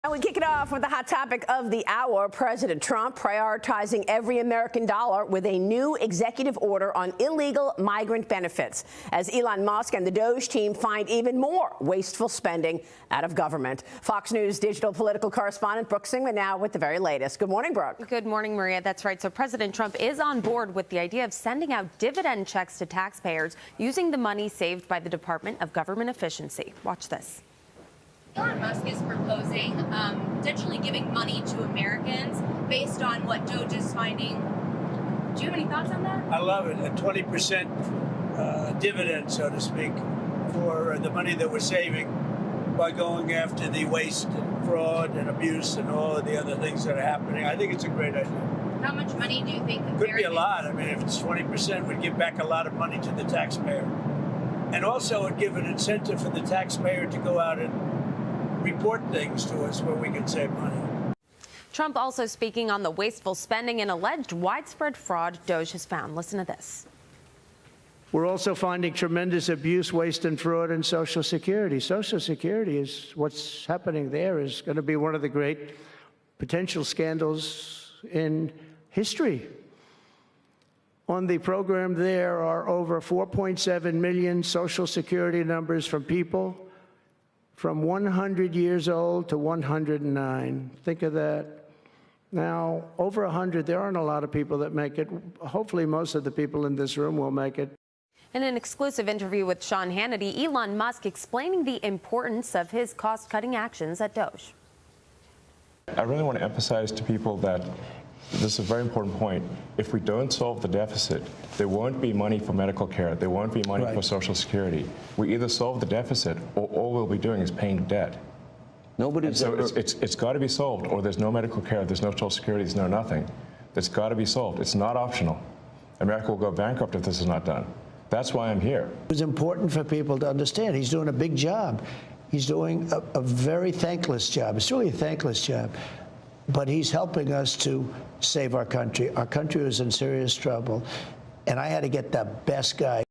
And we kick it off with the hot topic of the hour. President Trump prioritizing every American dollar with a new executive order on illegal migrant benefits as Elon Musk and the Doge team find even more wasteful spending out of government. Fox News digital political correspondent Brooke Singman now with the very latest. Good morning, Brooke. Good morning, Maria. That's right. So President Trump is on board with the idea of sending out dividend checks to taxpayers using the money saved by the Department of Government Efficiency. Watch this. Elon Musk is proposing potentially giving money to Americans based on what Doge is finding. Do you have any thoughts on that? I love it. A 20% dividend, so to speak, for the money that we're saving by going after the waste and fraud and abuse and all of the other things that are happening. I think it's a great idea. How much money do you think Americans... Could be a lot. I mean, if it's 20%, we'd give back a lot of money to the taxpayer. And also it'd give an incentive for the taxpayer to go out and report things to us where we can save money. Trump also speaking on the wasteful spending and alleged widespread fraud Doge has found. Listen to this. We're also finding tremendous abuse, waste, and fraud in Social Security. Social Security is what's happening there is going to be one of the great potential scandals in history. On the program, there are over 4.7 million Social Security numbers from people from 100 years old to 109. Think of that. Now, over 100, there aren't a lot of people that make it. Hopefully, most of the people in this room will make it. In an exclusive interview with Sean Hannity, Elon Musk explaining the importance of his cost-cutting actions at Doge. I really want to emphasize to people that this is a very important point. If we don't solve the deficit, there won't be money for medical care. There won't be money for Social Security. We either solve the deficit, or all we'll be doing is paying debt. It's got to be solved, or there's no medical care, there's no Social Security, there's no nothing. It's got to be solved. It's not optional. America will go bankrupt if this is not done. That's why I'm here. It's important for people to understand he's doing a big job. He's doing a very thankless job. It's really a thankless job. But he's helping us to save our country. Our country was in serious trouble, and I had to get the best guy.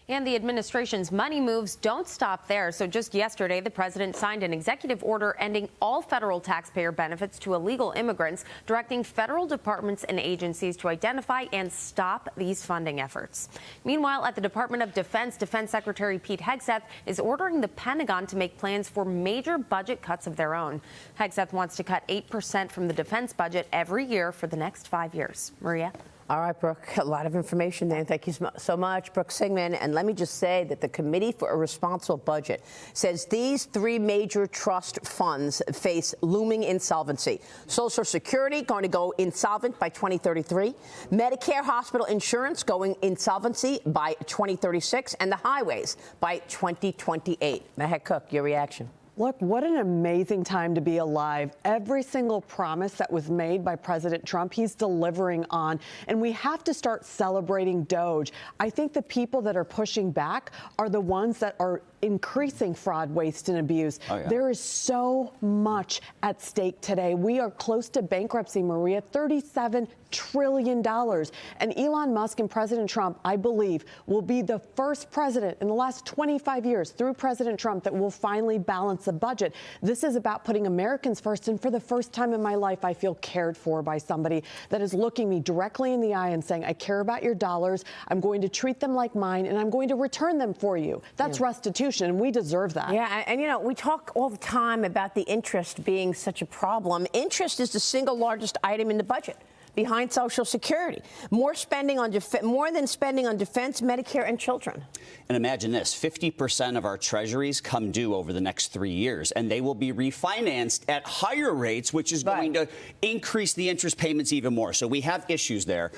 And the administration's money moves don't stop there. So just yesterday, the president signed an executive order ending all federal taxpayer benefits to illegal immigrants, directing federal departments and agencies to identify and stop these funding efforts. Meanwhile, at the Department of Defense, Defense Secretary Pete Hegseth is ordering the Pentagon to make plans for major budget cuts of their own. Hegseth wants to cut 8% from the defense budget every year for the next 5 years. Maria? All right, Brooke, a lot of information there. Thank you so much, Brooke Singman. And let me just say that the Committee for a Responsible Budget says these three major trust funds face looming insolvency. Social Security going to go insolvent by 2033, Medicare hospital insurance going insolvency by 2036, and the highways by 2028. Mahek Cook, your reaction. Look, what an amazing time to be alive. Every single promise that was made by President Trump, he's delivering on. And we have to start celebrating Doge. I think the people that are pushing back are the ones that are increasing fraud, waste, and abuse. Oh, yeah. There is so much at stake today. We are close to bankruptcy, Maria, $37 trillion. And Elon Musk and President Trump, I believe, will be the first president in the last 25 years through President Trump that will finally balance the budget. This is about putting Americans first. And for the first time in my life, I feel cared for by somebody that is looking me directly in the eye and saying, I care about your dollars. I'm going to treat them like mine, and I'm going to return them for you. That's restitution. And we deserve that. Yeah, and you know, we talk all the time about the interest being such a problem. Interest is the single largest item in the budget, behind Social Security. More spending on more than spending on defense, Medicare, and children. And imagine this, 50% of our treasuries come due over the next 3 years, and they will be refinanced at higher rates, which is going to increase the interest payments even more. So we have issues there.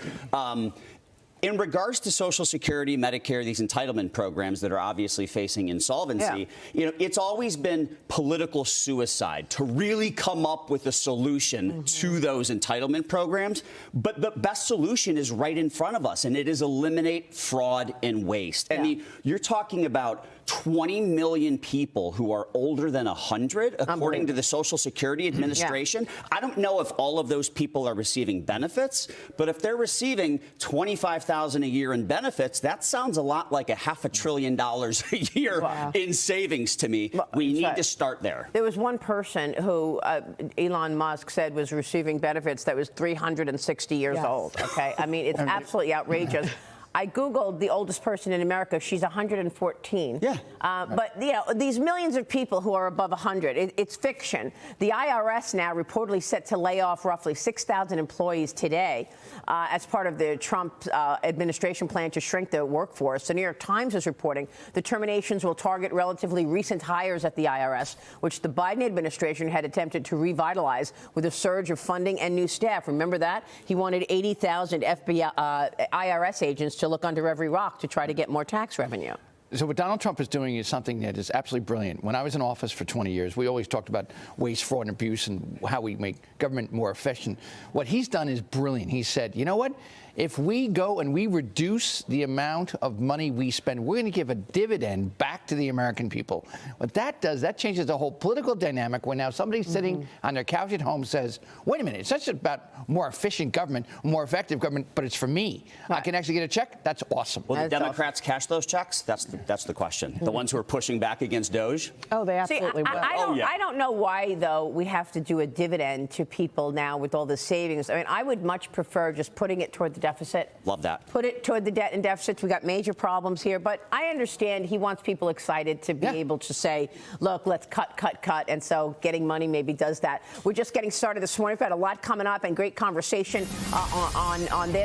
In regards to Social Security, Medicare, these entitlement programs that are obviously facing insolvency, you know, it's always been political suicide to really come up with a solution to those entitlement programs. But the best solution is right in front of us, and it is eliminate fraud and waste. I mean, you're talking about 20 million people who are older than 100, according to the Social Security Administration. I don't know if all of those people are receiving benefits, but if they're receiving $25,000 $100,000 a year in benefits, that sounds a lot like $500 billion a year in savings to me. We need to start there. There was one person who Elon Musk said was receiving benefits that was 360 years old. Okay, I mean, it's absolutely outrageous. I Googled the oldest person in America. She's 114. Yeah. But, you know, these millions of people who are above 100, it's fiction. The IRS now reportedly set to lay off roughly 6,000 employees today as part of the Trump administration plan to shrink their workforce. The New York Times is reporting the terminations will target relatively recent hires at the IRS, which the Biden administration had attempted to revitalize with a surge of funding and new staff. Remember that? He wanted 80,000 IRS agents to look under every rock to try to get more tax revenue. So what Donald Trump is doing is something that is absolutely brilliant. When I was in office for 20 years, we always talked about waste, fraud, and abuse and how we make government more efficient. What he's done is brilliant. He said, you know what? If we go and we reduce the amount of money we spend, we're going to give a dividend back to the American people. What that does, that changes the whole political dynamic when now somebody sitting on their couch at home says, wait a minute, it's not just about more efficient government, more effective government, but it's for me. I can actually get a check. That's awesome. Will the Democrats cash those checks? That's the question. The ones who are pushing back against Doge? Oh, they absolutely will. I don't know why, though, we have to do a dividend to people now with all the savings. I mean, I would much prefer just putting it toward the deficit. Love that. Put it toward the debt and deficits. We got major problems here, but I understand he wants people excited to be able to say, look, let's cut. And so getting money maybe does that. We're just getting started this morning. We've got a lot coming up and great conversation on this.